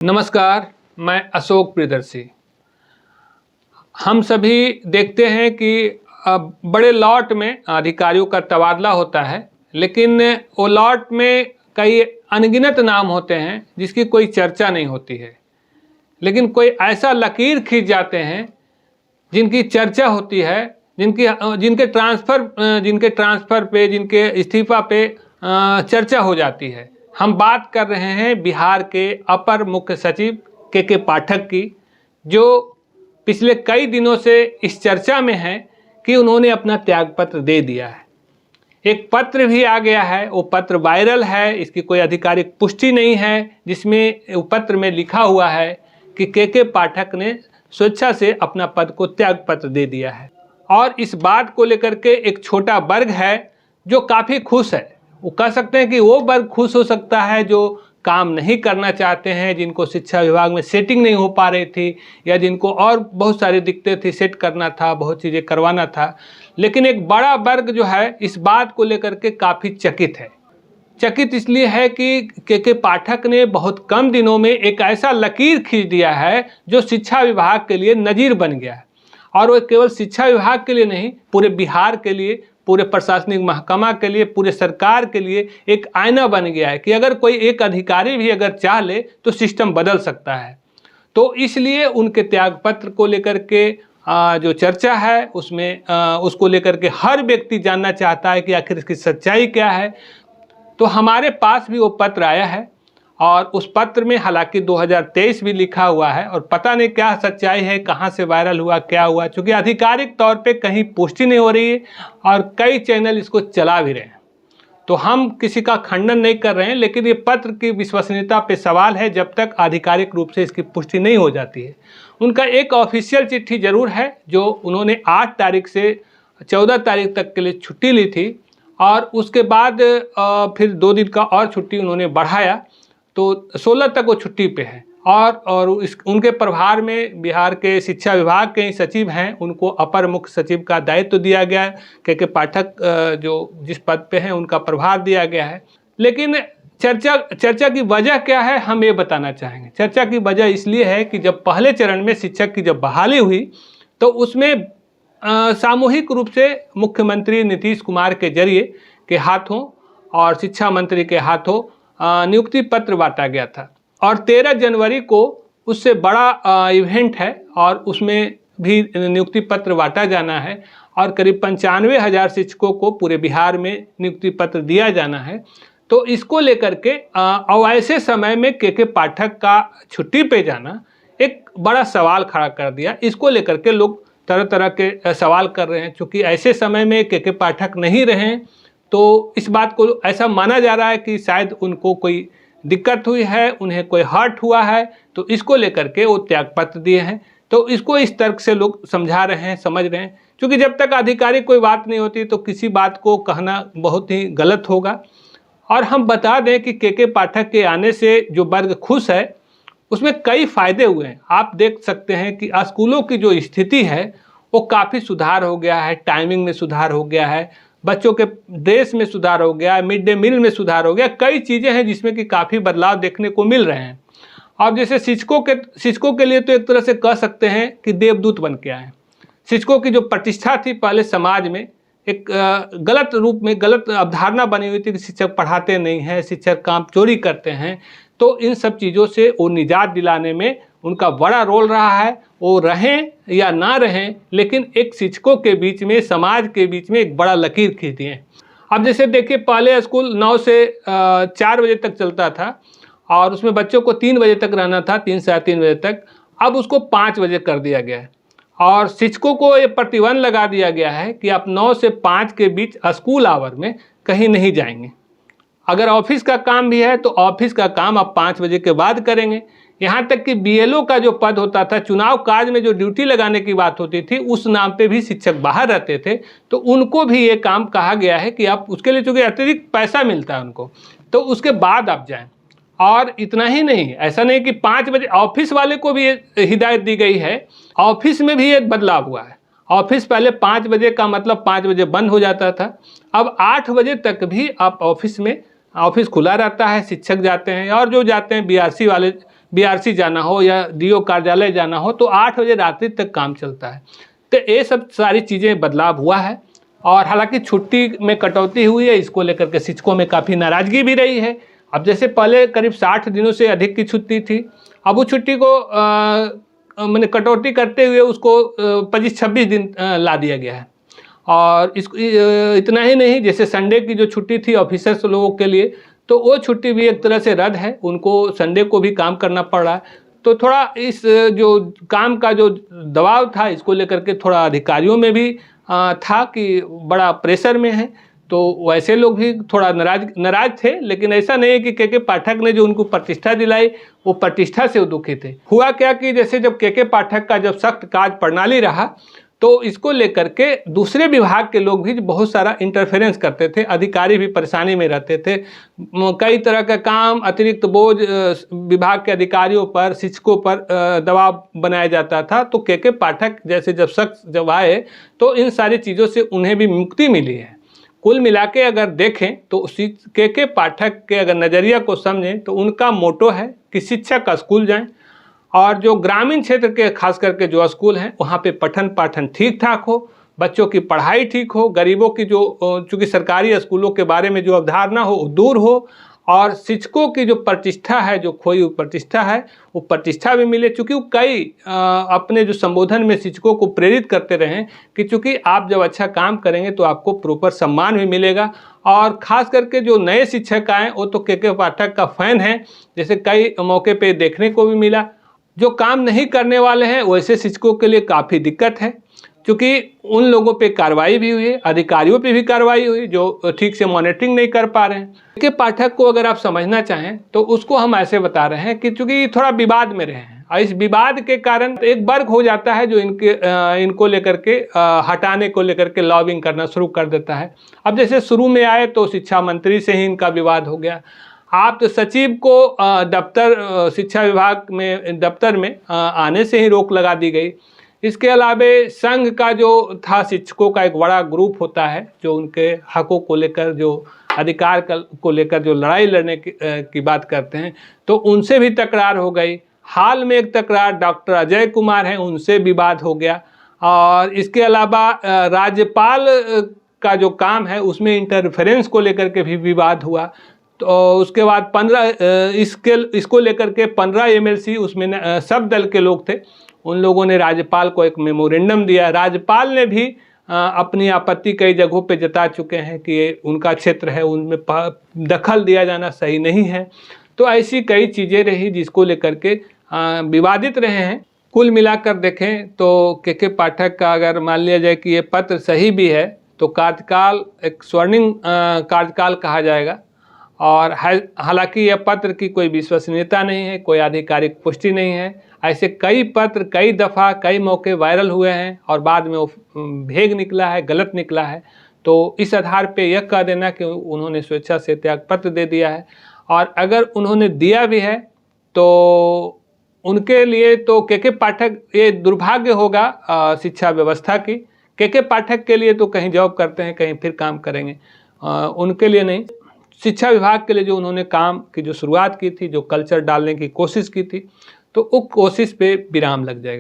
नमस्कार, मैं अशोक प्रियदर्शी। हम सभी देखते हैं कि बड़े लॉट में अधिकारियों का तबादला होता है, लेकिन वो लॉट में कई अनगिनत नाम होते हैं जिसकी कोई चर्चा नहीं होती है। लेकिन कोई ऐसा लकीर खींच जाते हैं जिनकी चर्चा होती है, जिनके ट्रांसफ़र पे, जिनके इस्तीफ़ा पे चर्चा हो जाती है। हम बात कर रहे हैं बिहार के अपर मुख्य सचिव के पाठक की, जो पिछले कई दिनों से इस चर्चा में हैं कि उन्होंने अपना त्यागपत्र दे दिया है। एक पत्र भी आ गया है, वो पत्र वायरल है, इसकी कोई आधिकारिक पुष्टि नहीं है, जिसमें पत्र में लिखा हुआ है कि के पाठक ने स्वेच्छा से अपना पद को त्यागपत्र दे दिया है। और इस बात को लेकर के एक छोटा वर्ग है जो काफ़ी खुश है। वो कह सकते हैं कि वो वर्ग खुश हो सकता है जो काम नहीं करना चाहते हैं, जिनको शिक्षा विभाग में सेटिंग नहीं हो पा रही थी, या जिनको और बहुत सारी दिक्कतें थी, सेट करना था, बहुत चीज़ें करवाना था। लेकिन एक बड़ा वर्ग जो है इस बात को लेकर के काफ़ी चकित है। चकित इसलिए है कि के पाठक ने बहुत कम दिनों में एक ऐसा लकीर खींच दिया है जो शिक्षा विभाग के लिए नज़ीर बन गया है। और वो केवल शिक्षा विभाग के लिए नहीं, पूरे बिहार के लिए, पूरे प्रशासनिक महकमा के लिए, पूरे सरकार के लिए एक आईना बन गया है कि अगर कोई एक अधिकारी भी अगर चाह ले तो सिस्टम बदल सकता है। तो इसलिए उनके त्यागपत्र को लेकर के जो चर्चा है उसमें उसको लेकर के हर व्यक्ति जानना चाहता है कि आखिर इसकी सच्चाई क्या है। तो हमारे पास भी वो पत्र आया है, और उस पत्र में हालांकि 2023 भी लिखा हुआ है, और पता नहीं क्या सच्चाई है, कहाँ से वायरल हुआ, क्या हुआ, क्योंकि आधिकारिक तौर पे कहीं पुष्टि नहीं हो रही है और कई चैनल इसको चला भी रहे हैं। तो हम किसी का खंडन नहीं कर रहे हैं, लेकिन ये पत्र की विश्वसनीयता पे सवाल है जब तक आधिकारिक रूप से इसकी पुष्टि नहीं हो जाती है। उनका एक ऑफिशियल चिट्ठी जरूर है जो उन्होंने 8 तारीख से 14 तारीख तक के लिए छुट्टी ली थी, और उसके बाद फिर 2 दिन का और छुट्टी उन्होंने बढ़ाया, तो 16 तक वो छुट्टी पे है। और उनके प्रभार में बिहार के शिक्षा विभाग के ही सचिव हैं, उनको अपर मुख्य सचिव का दायित्व दिया गया है। के पाठक जो जिस पद पे हैं उनका प्रभार दिया गया है। लेकिन चर्चा की वजह क्या है, हम ये बताना चाहेंगे। चर्चा की वजह इसलिए है कि जब पहले चरण में शिक्षक की जब बहाली हुई तो उसमें सामूहिक रूप से मुख्यमंत्री नीतीश कुमार के जरिए के हाथों और शिक्षा मंत्री के हाथों नियुक्ति पत्र बांटा गया था। और 13 जनवरी को उससे बड़ा इवेंट है, और उसमें भी नियुक्ति पत्र बांटा जाना है, और करीब 95,000 शिक्षकों को पूरे बिहार में नियुक्ति पत्र दिया जाना है। तो इसको लेकर के और ऐसे समय में के पाठक का छुट्टी पे जाना एक बड़ा सवाल खड़ा कर दिया। इसको लेकर के लोग तरह तरह के सवाल कर रहे हैं। चूँकि ऐसे समय में के पाठक नहीं रहे, तो इस बात को ऐसा माना जा रहा है कि शायद उनको कोई दिक्कत हुई है, उन्हें कोई हर्ट हुआ है, तो इसको लेकर के वो त्यागपत्र दिए हैं। तो इसको इस तर्क से लोग समझा रहे हैं, समझ रहे हैं, क्योंकि जब तक आधिकारिक कोई बात नहीं होती तो किसी बात को कहना बहुत ही गलत होगा। और हम बता दें कि के पाठक के आने से जो वर्ग खुश है उसमें कई फ़ायदे हुए हैं। आप देख सकते हैं कि स्कूलों की जो स्थिति है वो काफ़ी सुधार हो गया है, टाइमिंग में सुधार हो गया है, बच्चों के ड्रेस में सुधार हो गया है, मिड डे मील में सुधार हो गया, कई चीज़ें हैं जिसमें कि काफ़ी बदलाव देखने को मिल रहे हैं। अब जैसे शिक्षकों के लिए तो एक तरह से कह सकते हैं कि देवदूत बन के आए हैं। शिक्षकों की जो प्रतिष्ठा थी पहले समाज में, एक गलत रूप में गलत अवधारणा बनी हुई थी कि शिक्षक पढ़ाते नहीं हैं, शिक्षक काम चोरी करते हैं, तो इन सब चीज़ों से वो निजात दिलाने में उनका बड़ा रोल रहा है। वो रहें या ना रहें, लेकिन एक शिक्षकों के बीच में, समाज के बीच में एक बड़ा लकीर खींच दिए। अब जैसे देखिए, पहले स्कूल 9 से 4 बजे तक चलता था, और उसमें बच्चों को 3 बजे तक रहना था, 3 साढ़े 3 बजे तक। अब उसको 5 बजे कर दिया गया है, और शिक्षकों को ये प्रतिबंध लगा दिया गया है कि आप 9 से 5 के बीच स्कूल आवर में कहीं नहीं जाएंगे। अगर ऑफिस का काम भी है तो ऑफिस का काम आप 5 बजे के बाद करेंगे। यहाँ तक कि बीएलओ का जो पद होता था, चुनाव कार्य में जो ड्यूटी लगाने की बात होती थी, उस नाम पे भी शिक्षक बाहर रहते थे, तो उनको भी ये काम कहा गया है कि आप उसके लिए, चूँकि अतिरिक्त पैसा मिलता है उनको, तो उसके बाद आप जाएं। और इतना ही नहीं, ऐसा नहीं कि 5 बजे, ऑफिस वाले को भी हिदायत दी गई है, ऑफिस में भी एक बदलाव हुआ है। ऑफिस पहले 5 बजे का मतलब 5 बजे बंद हो जाता था, अब 8 बजे तक भी आप ऑफिस खुला रहता है, शिक्षक जाते हैं, और जो जाते हैं बीआरसी वाले बीआरसी जाना हो या डीओ कार्यालय जाना हो तो 8 बजे रात्रि तक काम चलता है। तो ये सब सारी चीज़ें बदलाव हुआ है और हालांकि छुट्टी में कटौती हुई है, इसको लेकर के शिक्षकों में काफ़ी नाराज़गी भी रही है। अब जैसे पहले करीब 60 दिनों से अधिक की छुट्टी थी, अब उस छुट्टी को मैंने कटौती करते हुए उसको 25-26 दिन ला दिया गया है। और इसको इतना ही नहीं, जैसे संडे की जो छुट्टी थी ऑफिसर्स लोगों के लिए, तो वो छुट्टी भी एक तरह से रद्द है, उनको संडे को भी काम करना पड़ रहा है। तो थोड़ा इस जो काम का जो दबाव था इसको लेकर के थोड़ा अधिकारियों में भी था कि बड़ा प्रेशर में है, तो वैसे लोग भी थोड़ा नाराज थे। लेकिन ऐसा नहीं है कि के पाठक ने जो उनको प्रतिष्ठा दिलाई वो प्रतिष्ठा से वो दुखी थे। हुआ क्या कि जैसे जब के पाठक का जब सख्त कार्य प्रणाली रहा तो इसको लेकर के दूसरे विभाग के लोग भी बहुत सारा इंटरफेरेंस करते थे, अधिकारी भी परेशानी में रहते थे। कई तरह का काम अतिरिक्त बोझ विभाग के अधिकारियों पर, शिक्षकों पर दबाव बनाया जाता था। तो के पाठक जैसे जब आए तो इन सारी चीज़ों से उन्हें भी मुक्ति मिली है। कुल मिला के अगर देखें तो के पाठक के अगर नज़रिया को समझें तो उनका मोटो है कि शिक्षक स्कूल जाएं और जो ग्रामीण क्षेत्र के खास करके जो स्कूल हैं वहाँ पे पठन पाठन ठीक ठाक हो, बच्चों की पढ़ाई ठीक हो, गरीबों की जो चूँकि सरकारी स्कूलों के बारे में जो अवधारणा हो वो दूर हो और शिक्षकों की जो प्रतिष्ठा है, जो खोई हुई प्रतिष्ठा है, वो प्रतिष्ठा भी मिले। चूँकि वो कई अपने जो संबोधन में शिक्षकों को प्रेरित करते रहें कि चूँकि आप जब अच्छा काम करेंगे तो आपको प्रॉपर सम्मान भी मिलेगा। और ख़ास करके जो नए शिक्षक आए वो तो के पाठक का फ़ैन है, जैसे कई मौके पे देखने को भी मिला। जो काम नहीं करने वाले हैं वैसे शिक्षकों के लिए काफ़ी दिक्कत है, क्योंकि उन लोगों पे कार्रवाई भी हुई है, अधिकारियों पे भी कार्रवाई हुई जो ठीक से मॉनिटरिंग नहीं कर पा रहे हैं। के पाठक को अगर आप समझना चाहें तो उसको हम ऐसे बता रहे हैं कि चूँकि थोड़ा विवाद में रहे हैं और इस विवाद के कारण एक वर्ग हो जाता है जो इनको लेकर के हटाने को लेकर के लॉबिंग करना शुरू कर देता है। अब जैसे शुरू में आए तो शिक्षा मंत्री से ही इनका विवाद हो गया। आप तो सचिव को शिक्षा विभाग में दफ्तर में आने से ही रोक लगा दी गई। इसके अलावा संघ का जो था, शिक्षकों का एक बड़ा ग्रुप होता है जो उनके हकों को लेकर, जो अधिकार को लेकर जो लड़ाई लड़ने की बात करते हैं, तो उनसे भी तकरार हो गई। हाल में एक तकरार डॉक्टर अजय कुमार हैं, उनसे विवाद हो गया। और इसके अलावा राज्यपाल का जो काम है उसमें इंटरफेरेंस को लेकर के भी विवाद हुआ। तो उसके बाद 15 इसको लेकर के 15 एमएलसी उसमें सब दल के लोग थे, उन लोगों ने राज्यपाल को एक मेमोरेंडम दिया। राज्यपाल ने भी अपनी आपत्ति कई जगहों पे जता चुके हैं कि ये उनका क्षेत्र है, उनमें दखल दिया जाना सही नहीं है। तो ऐसी कई चीज़ें रही जिसको लेकर के विवादित रहे हैं। कुल मिलाकर देखें तो के पाठक का अगर मान लिया जाए कि ये पत्र सही भी है तो कार्यकाल एक स्वर्णिम कार्यकाल कहा जाएगा। और हालांकि यह पत्र की कोई विश्वसनीयता नहीं है, कोई आधिकारिक पुष्टि नहीं है। ऐसे कई पत्र कई दफ़ा कई मौके वायरल हुए हैं और बाद में वो भेग निकला है, गलत निकला है। तो इस आधार पे यह कह देना कि उन्होंने स्वेच्छा से त्यागपत्र दे दिया है, और अगर उन्होंने दिया भी है तो उनके लिए तो के पाठक, ये दुर्भाग्य होगा शिक्षा व्यवस्था की। के पाठक के लिए तो कहीं जॉब करते हैं, कहीं फिर काम करेंगे, उनके लिए नहीं। शिक्षा विभाग के लिए जो उन्होंने काम की जो शुरुआत की थी, जो कल्चर डालने की कोशिश की थी, तो उस कोशिश पे विराम लग जाएगा।